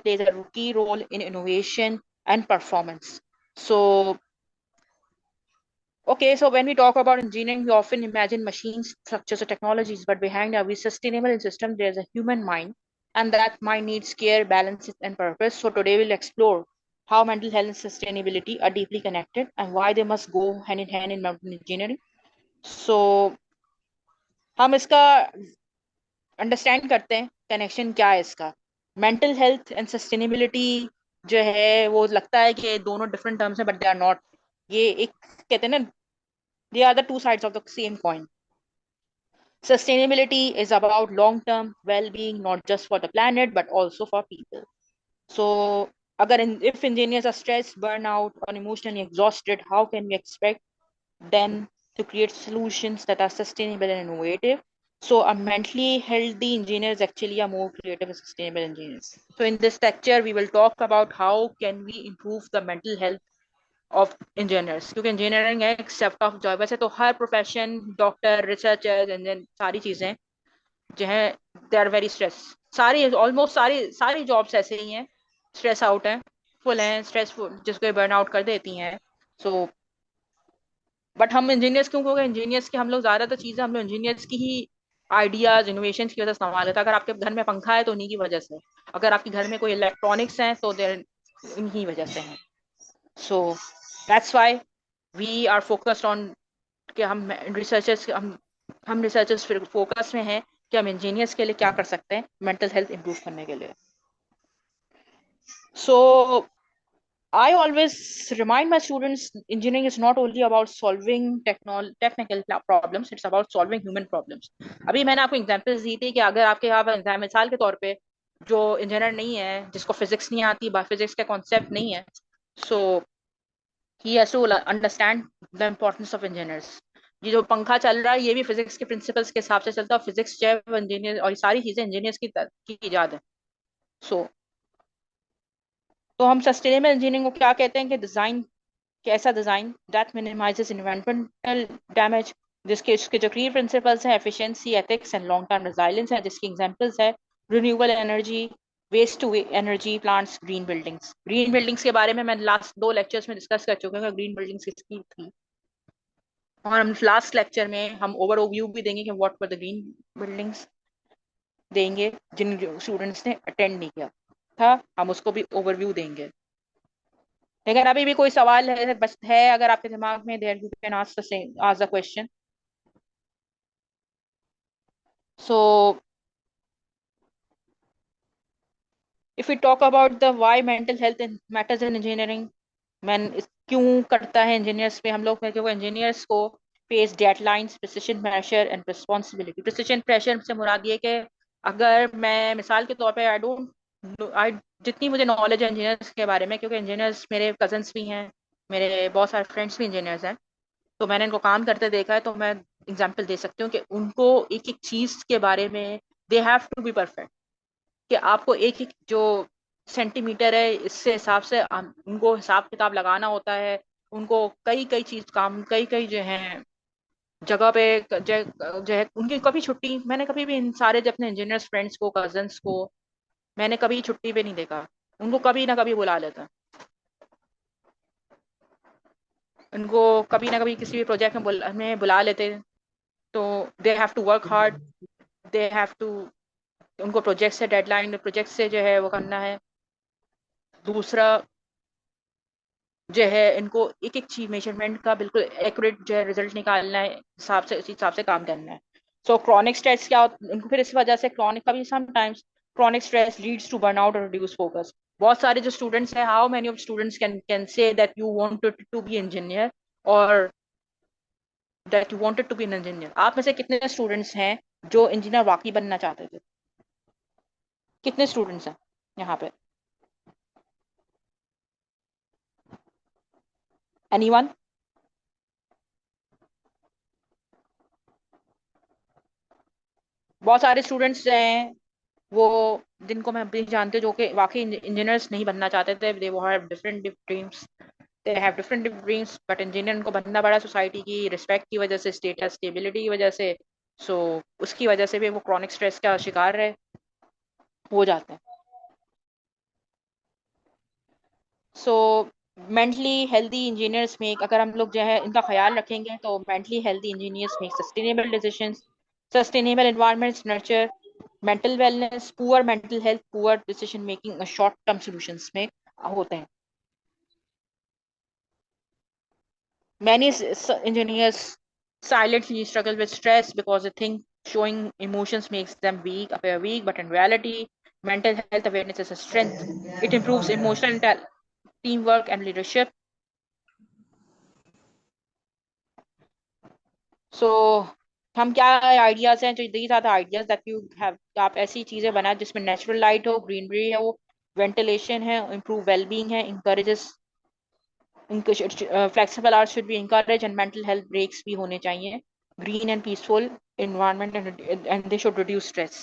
plays a key role in innovation and performance. So, okay, so when we talk about engineering, we often imagine machines, structures, or technologies, but behind every sustainable system, there's a human mind, and that mind needs care, balance, and purpose. So today we'll explore how mental health and sustainability are deeply connected and why they must go hand in hand in mountain engineering. So हम इसका understand करते हैं connection क्या है इसका mental health and sustainability जो है वो लगता है कि दोनों डिफरेंट टर्म्स हैं बट दे आर नॉट ये एक कहते हैं ना they are the two sides of the same coin sustainability is about long term well being not just for the planet but also for people so if engineers are stressed burnout or emotionally exhausted how can we expect them to create solutions that are sustainable and innovative. So, a mentally healthy engineers actually are more creative and sustainable engineers. So, in this lecture, we will talk about how can we improve the mental health of engineers. क्योंकि engineering है एक sector of job वैसे तो हर profession doctor researcher engine सारी चीजें जो है they are very stress सारी ऑलमोस्ट सारी सारी जॉब्स ऐसे ही हैं स्ट्रेस आउट हैं फुल हैं स्ट्रेसफुल जिसको बर्न आउट कर देती हैं सो बट हम इंजीनियर्स क्यों क्योंकि इंजीनियर्स की हम लोग ज्यादातर चीजें हम लोग इंजीनियर्स की ही आइडियाज इनोवेशन की वजह से संभाल लेते हैं अगर आपके घर में पंखा है तो उन्हीं की वजह से अगर आपके घर में कोई इलेक्ट्रॉनिक्स हैं तो देर इन्हीं वजह से हैं so that's why we are focused on कि हम रिसर्चर्स फिर फोकस में हैं कि हम इंजीनियर्स के लिए क्या कर सकते हैं मेंटल हेल्थ इंप्रूव करने के लिए सो I always remind my students engineering is not only about solving technical problems, it's about solving human problems. अभी मैंने आपको एग्जांपल्स दी थी कि अगर आपके यहाँ पर मिसाल के तौर पे जो इंजीनियर नहीं है जिसको फिजिक्स नहीं आती फिजिक्स का कॉन्सेप्ट नहीं है so he has to understand the importance of engineers ये जो पंखा चल रहा है ये भी फिजिक्स के प्रिंसिपल्स के हिसाब से चलता है फिजिक्स जो है इंजीनियर और ये सारी चीजें इंजीनियर्स की इजाद है सो तो हम सस्टेनेबल इंजीनियरिंग को क्या कहते हैं कि डिजाइन कैसा design that minimises environmental damage जिसके इसके जो क्लियर प्रिंसिपल्स हैं efficiency ethics and long term resilience है जिसकी एग्जांपल्स है renewable energy waste to energy plants green buildings के बारे में मैं लास्ट दो लेक्चर्स में डिस्कस कर चुके हैं ग्रीन बिल्डिंग्स किसकी थी और हम लास्ट लेक्चर में हम ओवरव्यू भी देंगे कि what were the green buildings देंगे जिन स्टूडेंट्स ने अटेंड नहीं किया था हम उसको भी ओवरव्यू देंगे लेकिन अभी भी कोई सवाल है बस है अगर आपके दिमाग में there you can ask the question so if we talk about the why mental health matters in engineering man क्यों करता है इंजीनियर्स पे हम लोग क्योंकि इंजीनियर्स को face deadlines precision pressure and responsibility precision pressure से मुराद ये कि अगर मैं मिसाल के तौर पे आई जितनी मुझे नॉलेज है इंजीनियर्स के बारे में क्योंकि इंजीनियर्स मेरे कजन्स भी हैं मेरे बहुत सारे फ्रेंड्स भी इंजीनियर्स हैं तो मैंने इनको काम करते देखा है तो मैं एग्जांपल दे सकती हूँ कि उनको एक एक चीज के बारे में they have to be perfect कि आपको एक एक जो सेंटीमीटर है इससे हिसाब से उनको हिसाब किताब लगाना होता है उनको कई कई चीज काम कई कई जो है जगह पे जो है उनकी कभी छुट्टी मैंने कभी भी इन सारे जो अपने इंजीनियर्स फ्रेंड्स को कजन्स को मैंने कभी छुट्टी पे नहीं देखा उनको कभी ना कभी बुला लेता उनको कभी ना कभी किसी भी प्रोजेक्ट में बुला लेते तो they have to work hard they have to उनको प्रोजेक्ट से डेडलाइन प्रोजेक्ट से जो है वो करना है दूसरा जो है इनको एक एक चीज मेजरमेंट का बिल्कुल एक्यूरेट जो है रिजल्ट निकालना है हिसाब से उसी हिसाब से काम करना है सो क्रॉनिक स्ट्रेस क्या उनको फिर इस वजह से क्रॉनिक का भी sometimes chronic stress leads to burnout और रिड्यूस फोकस बहुत सारे जो स्टूडेंट्स हैं how many of students can say that you wanted to be engineer और that you wanted to be an engineer आप में से कितने स्टूडेंट्स हैं जो इंजीनियर वाकई बनना चाहते थे कितने स्टूडेंट्स हैं यहाँ पे एनीवन बहुत सारे स्टूडेंट्स हैं वो जिनको मैं भी जानती हूँ जो कि वाकई इंजीनियर्स नहीं बनना चाहते थे दे वो have different dreams they have different dreams but engineer उनको बनना पड़ा सोसाइटी की रिस्पेक्ट की वजह से स्टेटस स्टेबिलिटी की वजह से सो उसकी वजह से भी वो क्रॉनिक स्ट्रेस का शिकार रहे हो जाते हैं सो मेंटली हेल्दी इंजीनियर्स मेक, अगर हम लोग जो है इनका ख्याल रखेंगे तो mentally healthy engineers make sustainable decisions, sustainable environments nurture mental wellness, poor mental health poor decision making short term solutions में होते हैं. Many engineers silently struggle with stress because they think showing emotions makes them weak, appear weak, but in reality, mental health awareness is a strength. It improves emotional teamwork and leadership. So, हम क्या ideas हैं, जो these are the ideas that you have, आप ऐसी चीजें बनाए जिसमें natural light हो, ग्रीनरी है, वो वेंटिलेशन है, इम्प्रूव वेलबींग है, encourages flexible hours should be encouraged and mental health breaks भी होने चाहिए, green and peaceful environment, and they should reduce stress.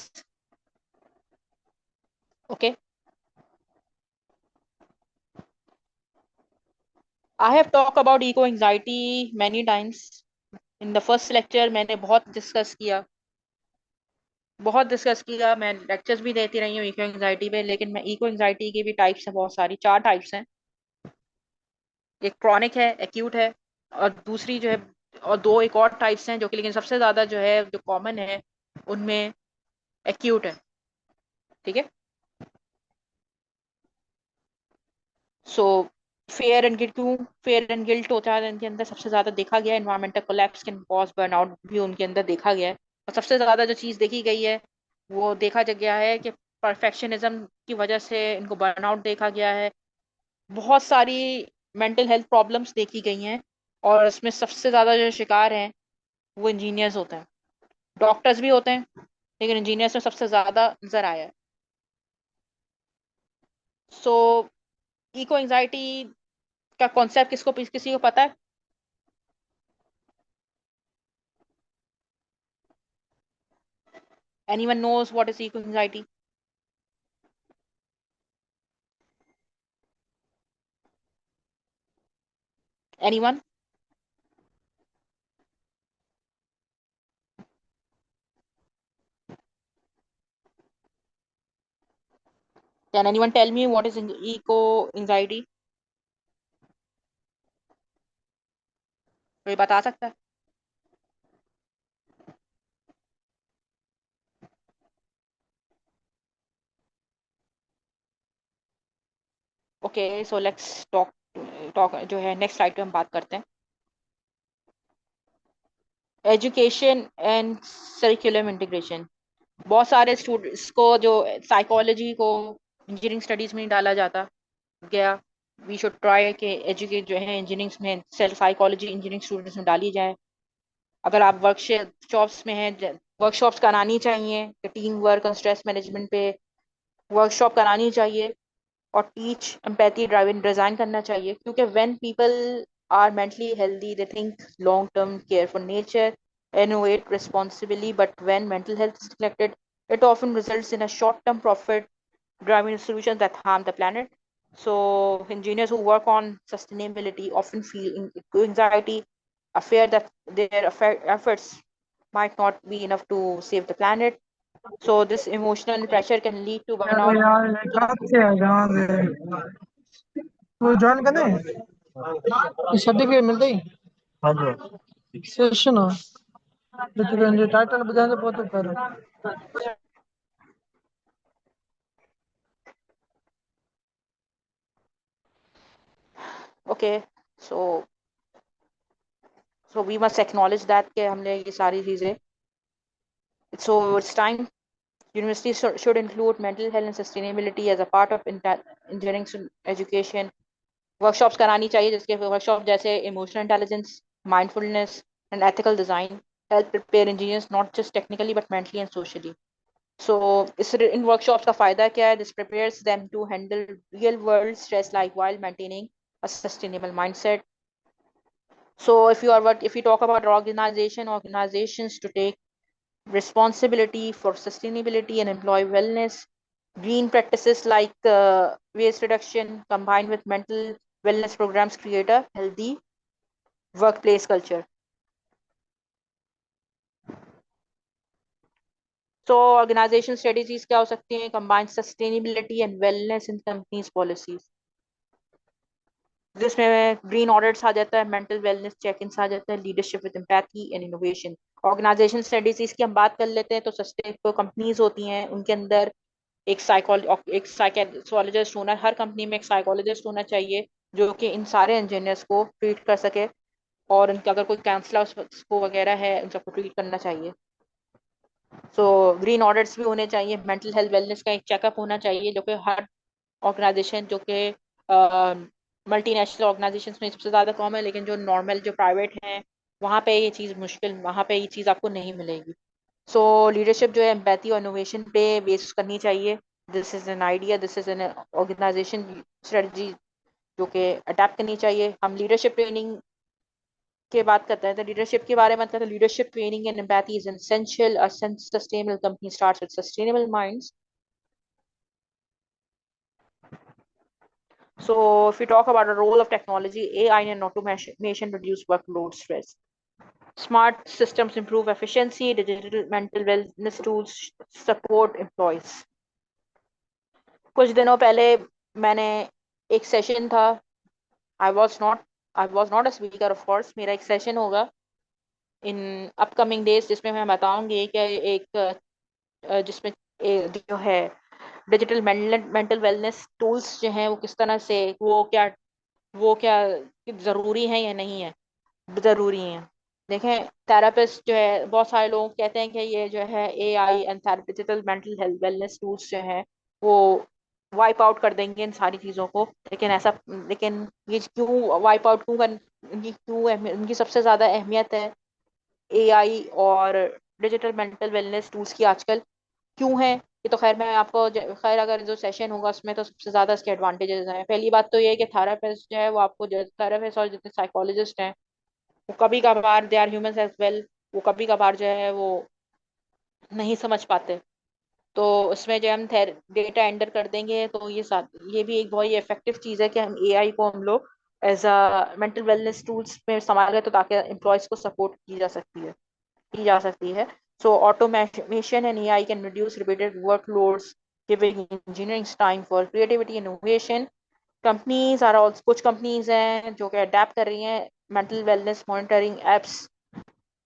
Okay, I have talked about eco anxiety many times. In the first lecture मैंने बहुत discuss किया, मैं lectures भी देती रही हूँ इको एंजाइटी पे, लेकिन मैं इको एंजाइटी की भी टाइप्स हैं बहुत सारी, 4 टाइप्स हैं. एक क्रॉनिक है, एक्यूट है, और दूसरी जो है, और दो एक और टाइप्स हैं जो कि, लेकिन सबसे ज्यादा जो है जो कॉमन है उनमें एक्यूट है. ठीक है. सो फेयर एंड गिल्ट, क्यों फेयर एंड गिल्ट होता है इनके अंदर, सबसे ज्यादा देखा गया है environmental collapse can cause burnout भी उनके अंदर देखा गया है. और सबसे ज्यादा जो चीज देखी गई है वो देखा गया है कि परफेक्शनिज्म की वजह से इनको बर्नआउट देखा गया है. बहुत सारी मेंटल हेल्थ प्रॉब्लम्स देखी गई हैं, और इसमें सबसे ज्यादा जो शिकार हैं वो इंजीनियर्स होते हैं. डॉक्टर्स भी होते हैं, लेकिन इंजीनियर्स में सबसे ज्यादा नजर आया है. सो इको एंजाइटी का कॉन्सेप्ट किसी को पता है? Anyone knows what is eco anxiety? Anyone? Can anyone tell me what is eco anxiety? कोई बता सकता है? Okay, so let's talk talk जो है नेक्स्ट स्लाइड पे हम बात करते हैं. Education and curriculum integration. बहुत सारे स्टूडेंट्स को जो साइकोलॉजी को इंजीनियरिंग स्टडीज में नहीं डाला जाता गया. वी शुड ट्राई के एजुकेट जो है इंजीनियरिंग में सेल्फ साइकोलॉजी इंजीनियरिंग स्टूडेंट्स में डाली जाए. अगर आप वर्कशॉप्स में हैं, वर्कशॉप्स करानी चाहिए, टीम वर्क और स्ट्रेस मैनेजमेंट पे वर्कशॉप करानी चाहिए, और टीच एम्पैथी ड्राइवन डिजाइन करना चाहिए, क्योंकि when people are mentally healthy they think long term, care for nature, innovate responsibly. But when mental health is neglected, it often results in a short term profit driving solutions that harm the planet. So engineers who work on sustainability often feel anxiety, a fear that their efforts might not be enough to save the planet. So this emotional pressure can lead to यार burnout. यार ये कहाँ से है जहाँ से वो join करना है सर्टिफिकेट मिलता ही हाँ जी सेशन हो जो टाइटल बजाने बहुत कर Okay, so we must acknowledge that कि हमने ये सारी चीजें, so it's time universities should include mental health and sustainability as a part of engineering education. Workshops करानी चाहिए, जिसके वर्कशॉप जैसे emotional intelligence, mindfulness and ethical design help prepare engineers not just technically but mentally and socially. So इस इन workshops का फायदा क्या है? This prepares them to handle real world stress like while maintaining a sustainable mindset. So if you talk about organizations to take responsibility for sustainability and employee wellness, green practices like waste reduction combined with mental wellness programs create a healthy workplace culture. So organization strategies क्या हो सकती हैं? Combine sustainability and wellness in companies policies. जिसमें green audits आ जाता है, mental wellness check in आ जाता है, leadership with empathy and innovation. Organisation studies की हम बात कर लेते हैं तो सस्टेनेबल कंपनीज होती हैं, उनके अंदर एक साइकोलॉजिस्ट होना, हर कंपनी में एक साइकोलॉजिस्ट होना चाहिए जो कि इन सारे इंजीनियर्स को ट्रीट कर सके, और उनके अगर कोई काउंसलर को वगैरह है उन सबको ट्रीट करना चाहिए। सो ग्रीन ऑडिट्स भी होने चाहिए, मेंटल हेल्थ वेलनेस का एक चेकअप होना चाहिए जो कि हर ऑर्गेनाइजेशन, जो कि मल्टीनेशनल ऑर्गेनाइजेशंस में सबसे ज़्यादा कॉमन है, लेकिन जो नॉर्मल जो प्राइवेट हैं वहाँ पे ये चीज़ मुश्किल, वहाँ पे ये चीज़ आपको नहीं मिलेगी। सो लीडरशिप जो है एम्पैथी और इनोवेशन पे बेस करनी चाहिए। This is an idea, this is an organisation strategy जो कि अडेप्ट करनी चाहिए। हम लीडरशिप ट्रेनिंग के बात करते हैं तो लीडरशिप के बारे में करते हैं, leadership training and empathy is essential, a sustainable company starts with sustainable minds. So, if we talk about the role of technology, AI and automation reduce workload stress. Smart systems improve efficiency, digital mental wellness tools support employees. कुछ दिनों पहले मैंने एक session था, I was not I was not a speaker of course, मेरा एक session होगा in upcoming days जिसमें मैं बताऊंगी कि एक जिसमें जो है डिजिटल मेंटल वेलनेस टूल्स जो हैं वो किस तरह से, वो क्या जरूरी है या नहीं है, जरूरी है। देखें, थेरापिस्ट जो है, बहुत सारे लोग कहते हैं कि ये जो है AI and digital mental health wellness tools जो हैं वो वाइप आउट कर देंगे इन सारी चीज़ों को, लेकिन ये क्यों वाइप आउट क्यों कर, इनकी सबसे ज़्यादा अहमियत है एआई और डिजिटल मेंटल वेलनेस टूल्स की आजकल क्यों है, ये तो खैर मैं आपको खैर अगर जो सेशन होगा उसमें तो सबसे ज्यादा इसके एडवांटेजेस हैं। पहली बात तो ये है कि थेरापिस्ट जो है वो आपको, थेरापिस्ट और जितने साइकोलॉजिस्ट हैं वो कभी कभार they are humans as well, वो कभी कभार जो है वो नहीं समझ पाते। तो उसमें जो हम डेटा एंटर कर देंगे तो ये भी एक बहुत ही इफेक्टिव चीज़ है कि हम एआई को हम लोग as a mental wellness tools में इस्तेमाल करें, तो ताकि एम्प्लॉयज को सपोर्ट की जा सकती है। So automation and AI can reduce repeated workloads, giving engineering time for creativity and innovation. Companies are also, कुछ कंपनीज हैं जो कि अडेप्ट कर रही हैं, मेंटल वेलनेस मॉनिटरिंग एप्स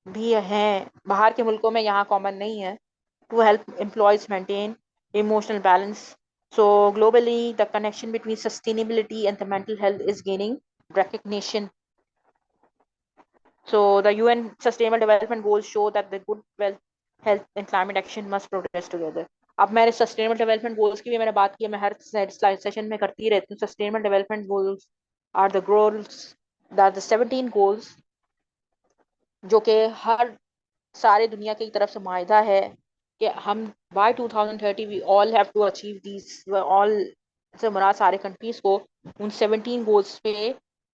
भी हैं बाहर के मुल्कों में, यहाँ कॉमन नहीं है, to help employees maintain emotional balance. So globally, the connection between sustainability and the mental health is gaining recognition. So the UN Sustainable Development Goals show that the good wealth, health and climate action must progress together. अब मैंने sustainable development goals की भी मैंने बात की है, मैं हर session में करती रहती हूँ। Sustainable development goals are the goals, the 17 goals जो कि हर सारे दुनिया की तरफ से माहिदा है कि हम by 2030 we all have to achieve these all, से मुराद सारे कंट्रीज को उन 17 गोल्स पे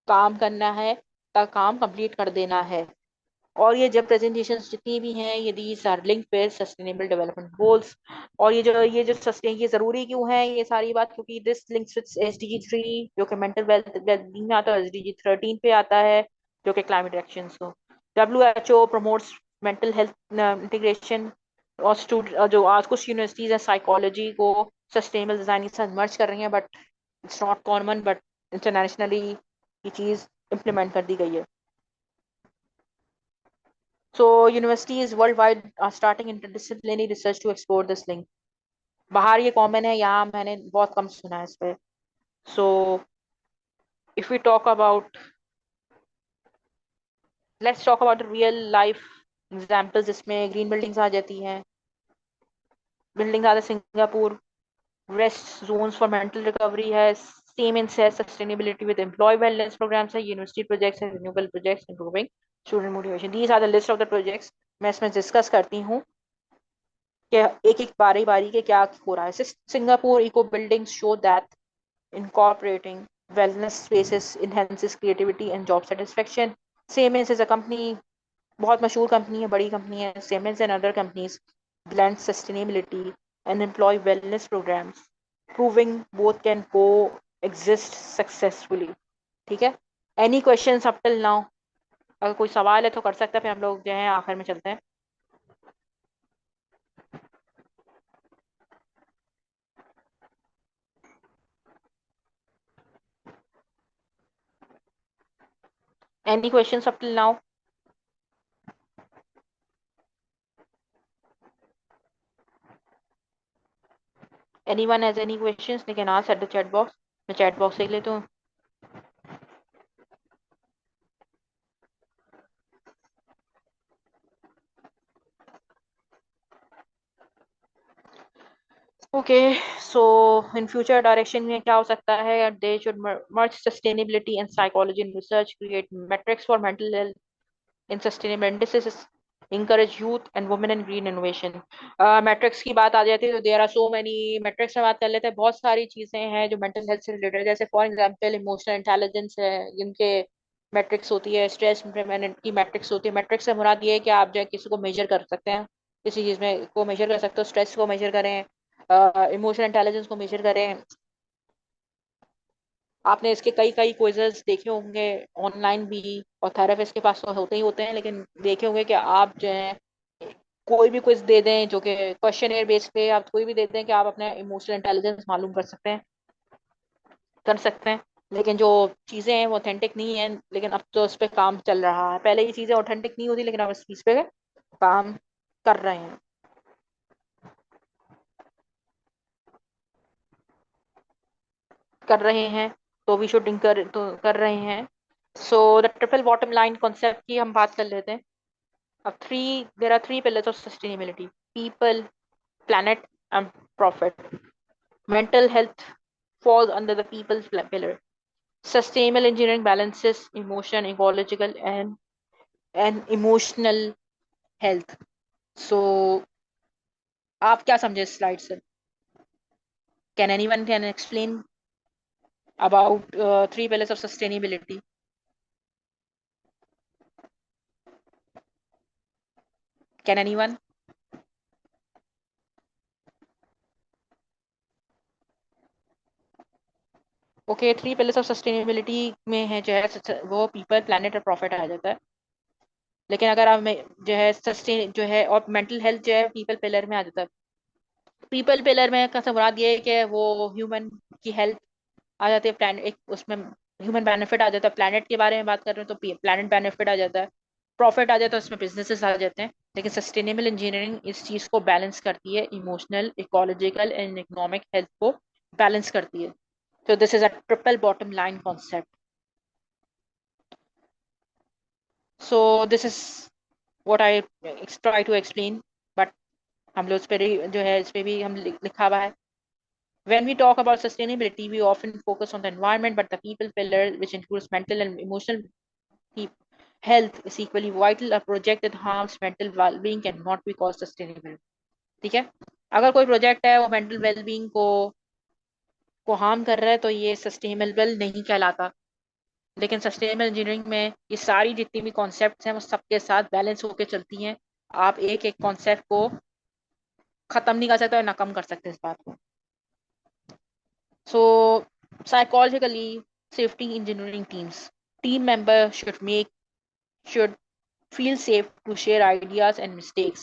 काम करना है, का काम कंप्लीट कर देना है। और ये जब प्रेजेंटेशन जितनी भी हैं ये these are link with sustainable development goals. और ये जो सस्टेन, ये जरूरी क्यों है ये सारी बात, क्योंकि दिस लिंक्स विद SDG 3 जो कि मेंटल वेलबींग में आता है, SDG 13 पे आता है जो कि क्लाइमेट एक्शन को। WHO promotes mental health integration, और जो आज कुछ यूनिवर्सिटीज हैं साइकोलॉजी को सस्टेनेबल डिजाइन के साथ मर्ज कर रही हैं, but it's not common, but internationally ये चीज इम्प्लीमेंट कर दी गई है। So universities worldwide are starting interdisciplinary research to explore this link. बाहर ये कॉमन है, यहाँ मैंने बहुत कम सुना है इस पे। So if we talk about, let's talk about the real life examples जिसमें ग्रीन बिल्डिंग्स आ जाती हैं। बिल्डिंग आते Singapore, rest zones for mental recovery है, Siemens है, sustainability with employ wellness programmes है, यूनिवर्सिटी प्रोजेक्ट्स है, renewable projects improving student motivation. These are the list of the projects. मैं इसमें डिस्कस करती हूँ कि एक एक बारी बारी के क्या हो रहा है। Singapore eco buildings show that incorporating wellness spaces enhances creativity and job satisfaction. Siemens is a company, बहुत मशहूर कंपनी है, बड़ी कंपनी है। Siemens and other companies blend sustainability and employ wellness programs, proving both can coexist successfully. ठीक है, any questions up till now? अगर कोई सवाल है तो कर सकते हैं, फिर हम लोग जो है आखिर में चलते हैं। Any questions up till now? Anyone has any questions, they can ask at the chat box. मैं chat box देख लेती हूँ. Okay, so in future direction में क्या हो सकता है? They should merge sustainability and psychology in research, create metrics for mental health in sustainable indices, encourage youth and women in green innovation. Matrix की बात आ जाती है तो there are so many. Matrix में बात कर लेते हैं, बहुत सारी चीजें हैं जो मेंटल हेल्थ से रिलेटेड है. जैसे फॉर एग्जांपल इमोशनल इंटेलिजेंस है, जिनके मैट्रिक्स होती है. स्ट्रेस की मैट्रिक्स होती है. मैट्रिक्स से मुराद ये है कि आप जो है किसी को मेजर कर सकते हैं, किसी चीज में को मेजर कर सकते हो. स्ट्रेस को मेजर करें, इमोशनल इंटेलिजेंस को मेजर करें. आपने इसके कई कई क्विजेस देखे होंगे ऑनलाइन भी, और थेरेपिस्ट के पास तो होते ही होते हैं, लेकिन देखे होंगे कि आप जो है कोई भी क्विज दे दें जो कि क्वेश्चन बेस पे आप कोई भी दे दें कि आप अपना इमोशनल इंटेलिजेंस मालूम कर सकते हैं. लेकिन जो चीजें हैं वो ऑथेंटिक नहीं है. लेकिन अब तो उस पर काम चल रहा है. पहले ये चीजें ऑथेंटिक नहीं होती, लेकिन अब इस चीज पे काम कर रहे हैं. कर रहे हैं तो वी शुड कर रहे हैं. So the triple bottom line concept की हम बात कर लेते हैं. अब there are three pillars of sustainability: people, planet, and profit. Mental health falls under the pillar. Sustainable engineering balances emotion, ecological, and emotional health. So आप क्या समझे इस स्लाइड से? Can anyone can explain about three pillars of sustainability? Can anyone? Okay, three pillars of sustainability में है जो है वो पीपल, प्लैनेट और प्रॉफिट आ जाता है. लेकिन अगर आप जो है सस्टेन जो है और मेंटल हेल्थ जो है पीपल पिलर में आ जाता है. पीपल पिलर में का मुराद ये है कि वो ह्यूमन की हेल्थ आ जाती है. प्लान एक उसमें ह्यूमन बेनिफिट आ जाता है. प्लानट के बारे में बात कर रहे हो तो प्लानट बेनिफिट आ जाता है. प्रॉफिट आ जाता है, उसमें बिजनेसेस आ जाते हैं. लेकिन सस्टेनेबल इंजीनियरिंग इस चीज को बैलेंस करती है, emotional, ecological and economic health को बैलेंस करती है. तो this is a triple bottom line concept. So this is what I try to explain. But हम लोग इस पे जो है इस पे भी हम लिखा हुआ है. When we talk about sustainability, we often focus on the environment, but the people pillar, which includes mental and emotional health, is equally vital. A project that harms mental well-being cannot be called sustainable. ठीक है? अगर कोई project है वो mental wellbeing को harm कर रहा है तो ये सस्टेनेबल नहीं कहलाता. लेकिन सस्टेनेबल इंजीनियरिंग में ये सारी जितनी भी कॉन्सेप्ट्स हैं वो सबके साथ बैलेंस होकर चलती हैं. आप एक एक कॉन्सेप्ट को खत्म नहीं कर सकते और ना कम कर सकते इस बात को. So, psychologically, safety engineering teams. Team members should feel safe to share ideas and mistakes.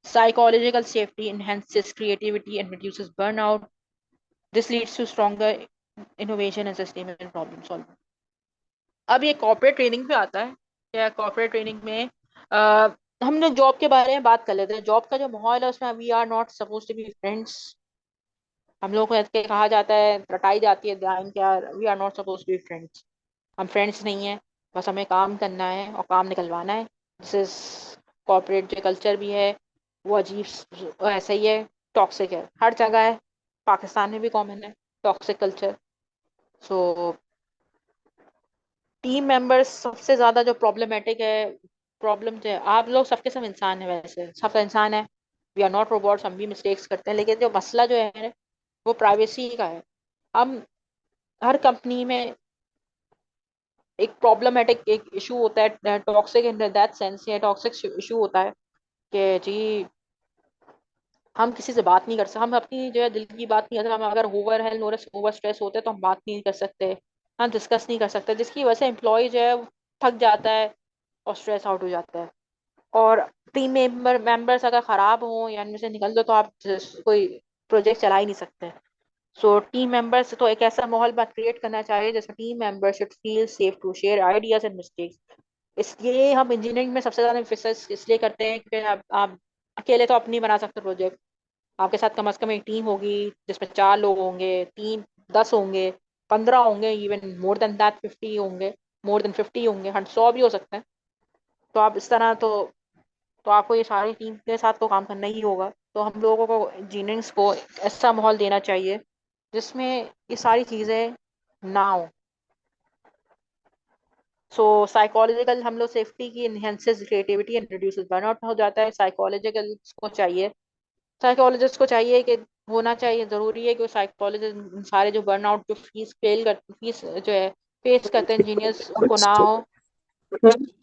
Psychological safety enhances creativity and reduces burnout. This leads to stronger innovation and sustainable problem solving. अब ये corporate training पे आता है. क्या corporate training में हम लोग job के बारे में बात कर लेते हैं. जॉब का जो माहौल है उसमें we are not suppose to be friends. हम लोग को ऐसे कहा जाता है, रटाई जाती है ध्यान क्या, we are not suppose to be friends. हम फ्रेंड्स नहीं है. बस हमें काम करना है और काम निकलवाना है. दिस इज कॉर्पोरेट जो कल्चर भी है वो अजीब ऐसा ही है. टॉक्सिक है, हर जगह है. पाकिस्तान में भी कॉमन है toxic culture. So team members सबसे ज्यादा जो प्रॉब्लमेटिक है, प्रॉब्लम जो है, आप लोग सबके सब इंसान है, वैसे सब इंसान है. वी आर नॉट रोबोट्स, हम भी मिस्टेक्स करते हैं. लेकिन जो मसला जो है वो प्राइवेसी का है. हम हर कंपनी में एक प्रॉब्लमेटिक एक इशू होता है, टॉक्सिक इन दैट सेंस. ये टॉक्सिक इशू होता है कि जी हम किसी से बात नहीं कर सकते. हम अपनी जो है दिल की बात नहीं कर सकते. हम अगर ओवर हेल्थ ओवर स्ट्रेस होते हैं तो हम बात नहीं कर सकते, हम डिस्कस नहीं कर सकते, जिसकी वजह से एम्प्लॉय जो है वो थक जाता है और स्ट्रेस आउट हो जाता है. और टीम मेंबर्स अगर खराब हो या इनमें से निकल दो तो आप कोई प्रोजेक्ट चला ही नहीं सकते. सो टीम मेंबर्स तो एक ऐसा माहौल बात क्रिएट करना चाहिए जैसे team members should feel safe to share ideas and mistakes. इसलिए हम इंजीनियरिंग में सबसे ज्यादा एम्फेसिस इसलिए करते हैं कि आप अकेले तो अपनी बना सकते प्रोजेक्ट। आपके साथ कम से कम एक टीम होगी जिसमें 4 लोग होंगे, 3, 10 होंगे, 15 होंगे, इवन मोर देन दैट 50 होंगे, मोर देन 50 होंगे, 100 भी हो सकते हैं। तो आप इस तरह तो आपको ये सारी टीम के साथ तो काम करना ही होगा। तो हम लोगों को इंजीनियर्स को ऐसा माहौल देना चाहिए जिसमें ये सारी चीजें ना हो। सो साइकोलॉजिकल हम लोग सेफ्टी की enhances creativity and reduces burnout हो जाता है। साइकोलॉजिकल को चाहिए, साइकोलॉजिस्ट को चाहिए कि होना चाहिए, जरूरी है कि साइकोलॉजिस्ट सारे जो बर्नआउट जो फीस जो है फेस करते हैं इंजीनियर्स उनको ना हो।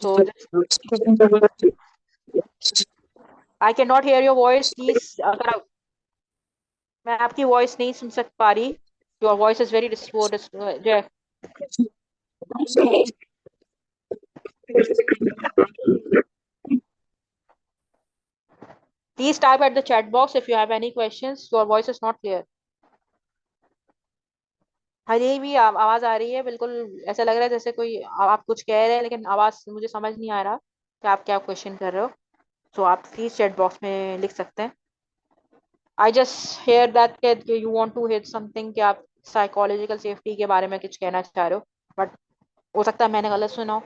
So I can not hear your voice please. अगर मैं आपकी वॉइस नहीं सुन सक पा रही, योर वॉइस इज वेरी जो है। Please type at the chat box if you have any questions, your voice is not clear. हरी भी आवाज आ रही है बिल्कुल। ऐसा लग रहा है जैसे कोई आप कुछ कह रहे हैं लेकिन आवाज मुझे समझ नहीं आ रहा कि आप क्या क्वेश्चन कर रहे हो। सो आप प्लीज चैट बॉक्स में लिख सकते हैं। I just hear that you want to hit something कि आप साइकोलॉजिकल सेफ्टी के बारे में कुछ कहना चाह रहे हो, बट हो सकता है मैंने गलत सुना हो।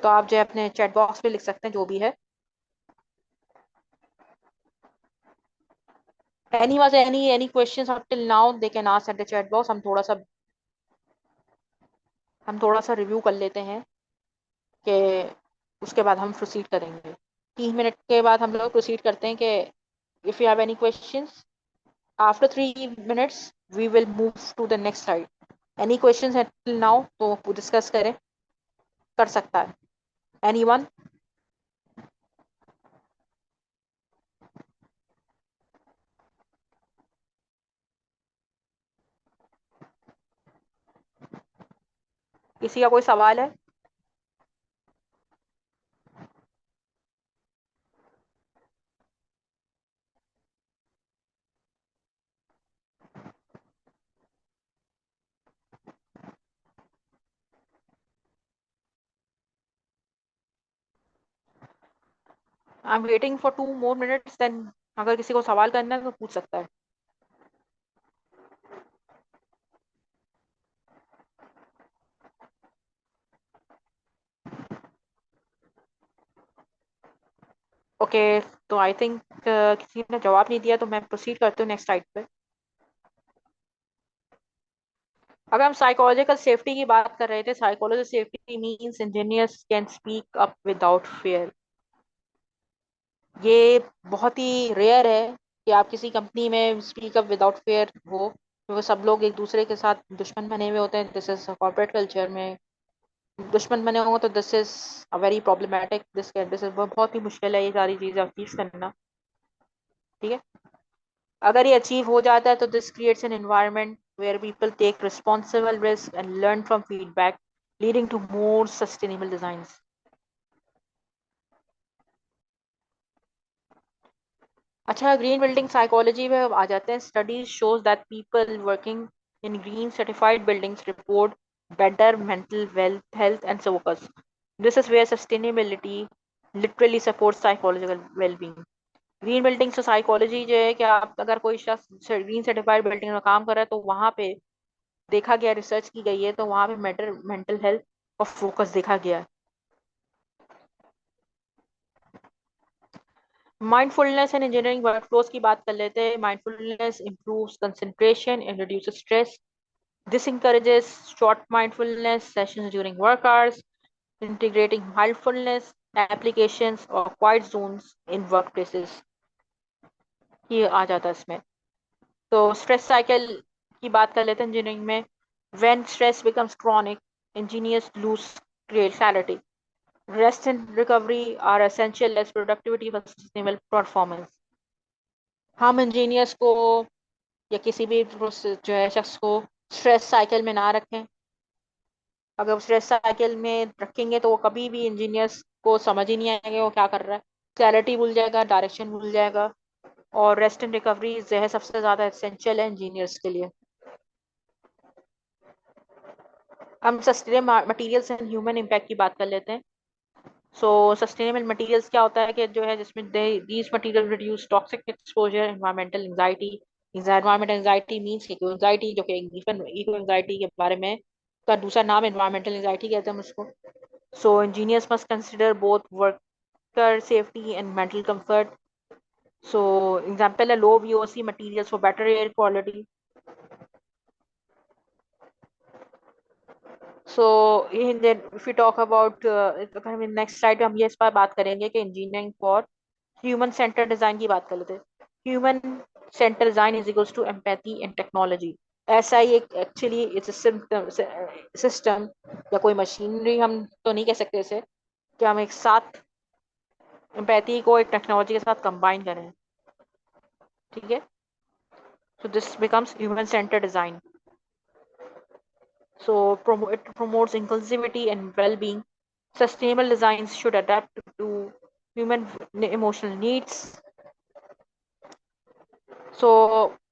तो आप जो है अपने चैट बॉक्स में लिख सकते हैं जो भी है। Any questions up till now they can ask at the chat box. हम थोड़ा सा रिव्यू कर लेते हैं कि उसके बाद हम प्रोसीड करेंगे। 3 मिनट के बाद हम लोग प्रोसीड करते हैं कि if you have any questions after 3 minutes we will move to the next side. Any questions है टिल नाउ तो डिस्कस करें, कर सकता है एनीवन। किसी का कोई सवाल है? I am waiting for 2 more minutes then अगर किसी को सवाल करना है तो पूछ सकता है। ओके, तो आई थिंक किसी ने जवाब नहीं दिया तो मैं प्रोसीड करती हूँ नेक्स्ट साइड पे। अगर हम साइकोलॉजिकल सेफ्टी की बात कर रहे थे, psychological safety means engineers can speak up without fear. ये बहुत ही रेयर है कि आप किसी कंपनी में स्पीक अप विदाउट फेयर हो, क्योंकि सब लोग एक दूसरे के साथ दुश्मन बने हुए होते हैं। दिस इज कॉर्पोरेट कल्चर में दुश्मन बने होंगे तो this is a very problematic, this is बहुत ही मुश्किल है ये सारी चीजें अचीव करना। ठीक है, अगर ये अचीव हो जाता है तो this creates an environment where people take responsible risk and learn from feedback leading to more sustainable design. अच्छा, ग्रीन बिल्डिंग साइकोलॉजी में आ जाते हैं। Studies shows that people working in green certified buildings report better mental wealth health and focus. This is where sustainability literally support psychological wellbeing. Green building से psychology जो है कि आप अगर कोई शख्स ग्रीन सर्टिफाइड बिल्डिंग में काम कर रहा है तो वहां पे देखा गया, रिसर्च की गई है तो वहां पे मेंटल हेल्थ और फोकस देखा गया है। माइंडफुलनेस एंड इंजीनियरिंग वर्कफ्लोज की बात कर लेते हैं। Mindfulness improves concentration and reduces stress. This encourages short mindfulness sessions during work hours, integrating mindfulness applications or quiet zones in workplaces। ये आ जाता है इसमें। तो स्ट्रेस साइकिल की बात कर लेते हैं इंजीनियरिंग में। When stress becomes chronic, engineers lose clarity. Rest and recovery are essential as productivity for sustainable performance। हम इंजीनियर्स को या किसी भी जो है शख्स को स्ट्रेस साइकिल में ना रखें। अगर वो स्ट्रेस साइकिल में रखेंगे तो वो कभी भी इंजीनियर्स को समझ ही नहीं आएगा वो क्या कर रहा है। क्लैरिटी भूल जाएगा, डायरेक्शन भूल जाएगा। और रेस्ट एंड रिकवरी जो है सबसे ज्यादा एसेंशियल है इंजीनियर्स के लिए। हम sustainable materials and human impact की बात कर लेते हैं। सो सस्टेनेबल मटेरियल्स क्या होता है कि जो है जिसमें these material reduce toxic exposure, environmental anxiety. Environmental anxiety means eco anxiety, जो कि इको एंजाइटी के बारे में का दूसरा नाम एनवायरमेंटल एंजाइटी कहते हैं हम उसको। So engineers must consider both worker safety and mental comfort. So example है low VOC materials for better air quality. So if you talk about, अगर हम नेक्स्ट स्लाइड पे हम ये इस पर बात करेंगे कि engineering for human center design की बात कर लेते हैं। Human center design is equals to empathy and technology. ऐसा ही एक एक्चुअली इट्स सिस्टम या कोई मशीनरी हम तो नहीं कह सकते इसे, कि हम एक साथ एम्पैथी को एक टेक्नोलॉजी के साथ कंबाइन करें। ठीक है, so this becomes human center design. So it promotes inclusivity and well-being. Sustainable designs should adapt to human emotional needs. So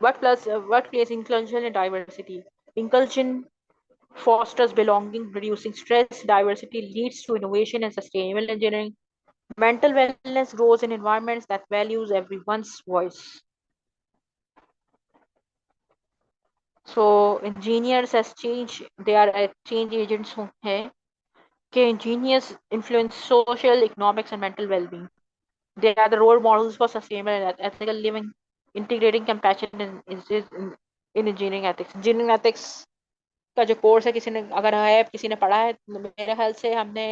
workplace inclusion and diversity. Inclusion fosters belonging, reducing stress. Diversity leads to innovation and sustainable engineering. Mental wellness grows in environments that values everyone's voice. So engineers as change, they are change agents who हैं कि engineers influence social, economics, and mental well-being. They are the role models for sustainable and ethical living, integrating compassion in engineering ethics. Engineering ethics का जो course है, किसी ने अगर है किसी ने पढ़ा है तो मेरे ख्याल से हमने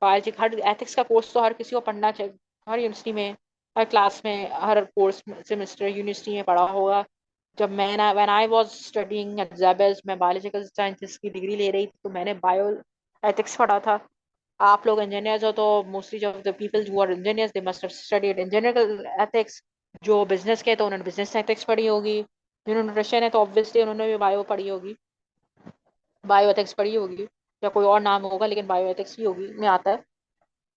बायोलॉजी हर एथिक्स का कोर्स तो हर किसी को पढ़ना चाहिए। हर यूनिवर्सिटी में, हर क्लास में, हर कोर्स सेमेस्टर यूनिवर्सिटी में पढ़ा होगा। जब मैं when I was studying at ज़ेबेस, मैं बायोलॉजिकल साइंसेस की डिग्री ले रही थी, तो मैंने बायो एथिक्स पढ़ा था। आप लोग इंजीनियर्स हो तो mostly of the people who are engineers they must have studied engineering ethics. जो बिजनेस के तो उन्होंने बिजनेस एथिक्स पढ़ी होगी। जिन्होंने न्यूट्रिशन है तो ऑब्वियसली उन्होंने भी बायो पढ़ी होगी, बायो एथिक्स पढ़ी होगी, या कोई और नाम होगा लेकिन बायो एथिक्स भी होगी में आता है।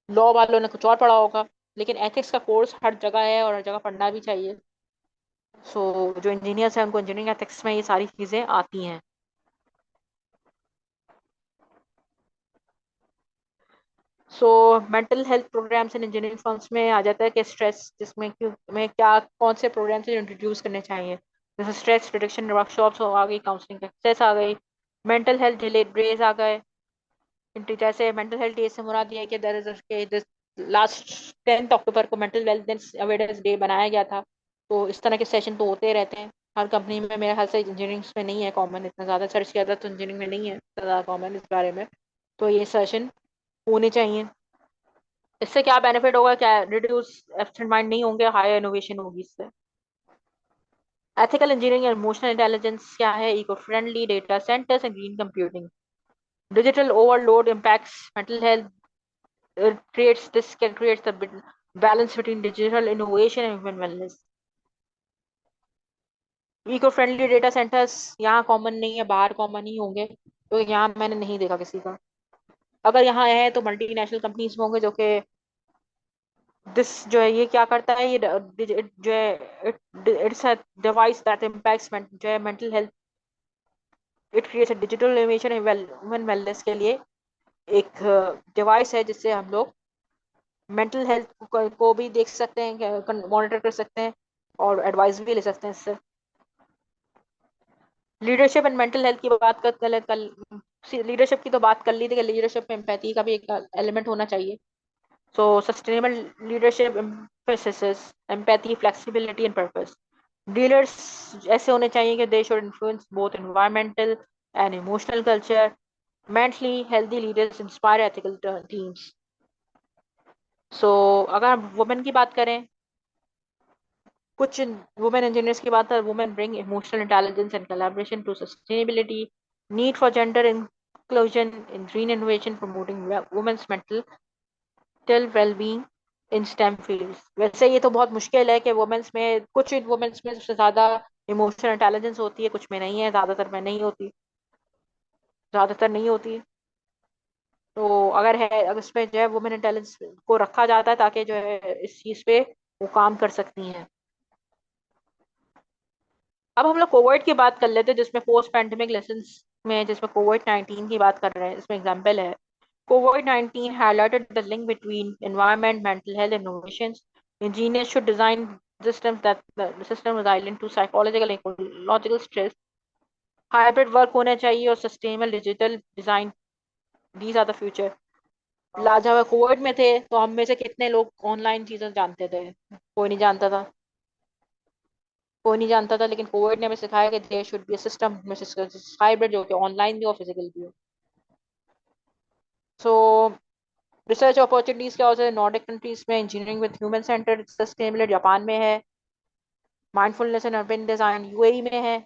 लॉ वालों ने कुछ और पढ़ा होगा, लेकिन एथिक्स का कोर्स हर जगह है और हर जगह पढ़ना भी चाहिए। सो जो इंजीनियर्स हैं उनको इंजीनियरिंग एथिक्स में ये सारी चीजें आती हैं। So mental health programs in engineering firms में आ जाता है कि स्ट्रेस जिसमें में क्या कौन से प्रोग्राम्स इंट्रोड्यूस करने चाहिए। जैसे स्ट्रेस रिडक्शन वर्कशॉप्स आ गई, काउंसलिंग एक्सरसाइज आ गई, मेंटल हेल्थ रिलेटेड डेज आ गए। जैसे मेंटल हेल्थ डे से मुराद ये है कि देयर इज लास्ट 10 अक्टूबर को मेंटल वेलनेस अवेयरनेस डे बनाया गया था। तो इस तरह के सेशन तो होते रहते हैं हर कंपनी में। मेरे ख्याल से इंजीनियरिंग में नहीं है कॉमन, इतना ज़्यादा सर्च किया था तो इंजीनियरिंग में नहीं है इतना ज़्यादा कॉमन इस बारे में। तो ये सेशन होने चाहिए। इससे क्या बेनिफिट होगा, क्या रिड्यूस एब्सेंट माइंड नहीं होंगे, हायर इनोवेशन होगी इससे। एथिकल इंजीनियरिंग और इमोशनल इंटेलिजेंस क्या है, eco friendly data centers and green computing. Digital overload impacts mental health. Creates the balance between digital innovation and human wellness. Eco friendly data centers यहाँ common नहीं है, बाहर common ही होंगे, तो यहाँ मैंने नहीं देखा किसी का। अगर यहाँ है तो मल्टीनेशनल कंपनीज में होंगे, जो कि दिस जो है ये क्या करता है, ये जो है it's a device that impacts जो है mental health. It creates a digital innovation human wellness के लिए एक डिवाइस है जिससे हम लोग मेंटल हेल्थ को भी देख सकते हैं, मॉनिटर कर सकते हैं और एडवाइस भी ले सकते हैं इससे। लीडरशिप एंड मेंटल हेल्थ की बात कल लीडरशिप की तो बात कर ली थी कि लीडरशिप में एम्पैथी का भी एक एलिमेंट होना चाहिए। So sustainable leadership emphasis empathy, flexibility and purpose. Leaders ऐसे होने चाहिए कि they should influence both environmental and emotional culture. Mentally healthy leaders inspire ethical teams. So अगर वुमेन की बात करें, कुछ वुमेन इंजीनियर्स की बात है, women bring emotional intelligence and collaboration to sustainability. Need for gender inclusion in green innovation, promoting women's mental wellbeing in STEM fields. वैसे ये तो बहुत मुश्किल है कि वुमेन्स में, कुछ वुमेन्स में सबसे ज्यादा इमोशनल इंटेलिजेंस होती है, कुछ में नहीं है, ज्यादातर में नहीं होती, ज्यादातर नहीं होती। तो अगर है, अगर इसमें जो है वुमेन इंटेलिजेंस को रखा जाता है ताकि जो है इस चीज पे वो काम कर सकती हैं। अब हम लोग कोविड की बात कर लेते हैं, जिसमें पोस्ट पैंडेमिक लेसन में, जिसमें कोविड-19 की बात कर रहे हैं, इसमें एग्जांपल है, COVID-19 highlighted the link between environment, mental health, and innovations. Engineers should design systems that the system resilient to psychological and ecological stress. Hybrid work होना चाहिए और sustainable digital design. These are the future. जब हम Covid में थे तो हम में से कितने लोग ऑनलाइन चीजें जानते थे? कोई नहीं जानता था। कोई नहीं जानता था, लेकिन कोविड ने हमें सिखाया कि there should be a system hybrid, जो कि ऑनलाइन भी और फिजिकल भी हो। सो रिसर्च अपॉर्चुनिटीज क्या होते हैं नॉर्डिक कंट्रीज में? Engineering with human centred sustainability Japan में है। Mindfulness and urban design UAE में है।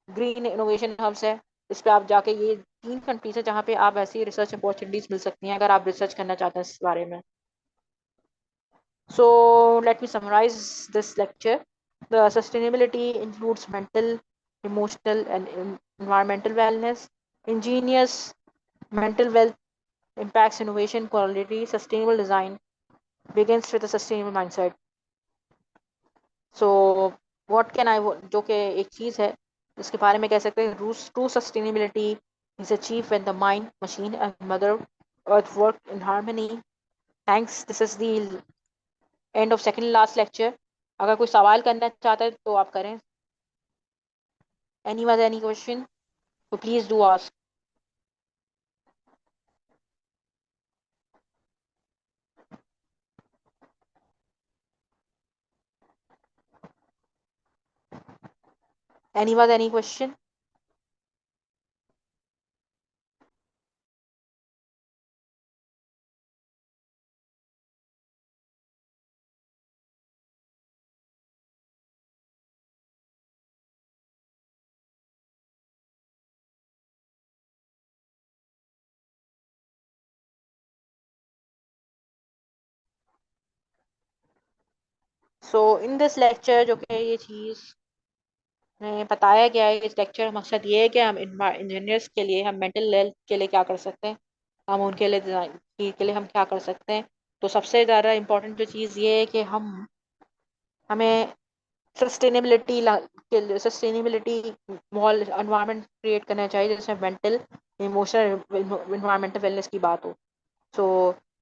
ग्रीन इनोवेशन हब्स है। इस पे आप जाके, ये 3 कंट्रीज है जहाँ पे आप ऐसी रिसर्च अपॉर्चुनिटीज मिल सकती हैं अगर आप रिसर्च करना चाहते हैं इस बारे में। So let me summarize this lecture. The sustainability includes mental, emotional, and environmental wellness. Ingenious mental wealth impacts innovation, quality, sustainable design begins with a sustainable mindset. So what can I, जो कि एक चीज है जिसके बारे में कह सकते हैं, true sustainability is achieved when the mind, machine, and mother earth work in harmony. Thanks. This is the end of second last lecture. अगर कोई सवाल करना चाहता है तो आप करें। एनी वाज एनी क्वेश्चन तो please do ask. Any was any question? So in this lecture, जो कि ये चीज में बताया गया है, इस लेक्चर का मकसद ये है कि हम इंजीनियर्स के लिए, हम मेंटल हेल्थ के लिए क्या कर सकते हैं, हम उनके लिए डिजाइन के लिए हम क्या कर सकते हैं। तो सबसे ज़्यादा इम्पोर्टेंट जो चीज़ ये है कि हमें सस्टेनेबिलिटी के लिए सस्टेनेबिलिटी माहौल एनवायरनमेंट क्रिएट करना चाहिए जिसमें मेंटल, इमोशनल, इन्वायरमेंटल वेलनेस की बात हो। सो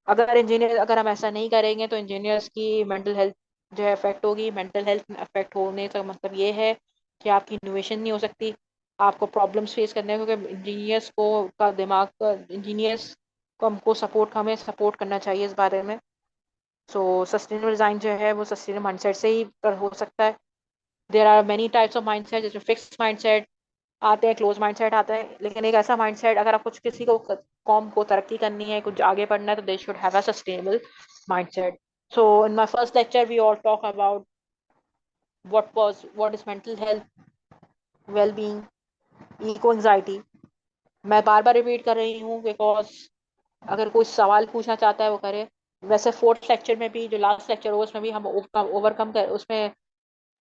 अगर हम ऐसा नहीं करेंगे तो इंजीनियर्स की मेंटल हेल्थ जो है अफेक्ट होगी। मेंटल हेल्थ अफेक्ट होने का मतलब ये है कि आपकी इनोवेशन नहीं हो सकती, आपको प्रॉब्लम्स फेस करने हैं, क्योंकि इंजीनियर्स को का दिमाग इंजीनियर्स को हमको सपोर्ट हमें सपोर्ट करना चाहिए इस बारे में। सो सस्टेनेबल डिजाइन जो है वो सस्टेनेबल माइंडसेट से ही हो सकता है। There are many types of mindset, जैसे फिक्स माइंडसेट आते हैं, क्लोज माइंडसेट आता है, लेकिन एक ऐसा माइंडसेट, अगर आप कुछ किसी को कॉम को तरक्की करनी है, कुछ आगे बढ़ना है, तो they should have a sustainable mindset. So in my first lecture we all talk about what is mental health, well being, eco anxiety. मैं बार बार रिपीट कर रही हूँ बिकॉज अगर कोई सवाल पूछना चाहता है वो करे। वैसे फोर्थ लेक्चर में भी, जो लास्ट लेक्चर हो, उसमें भी हम ओवरकम कर उसमें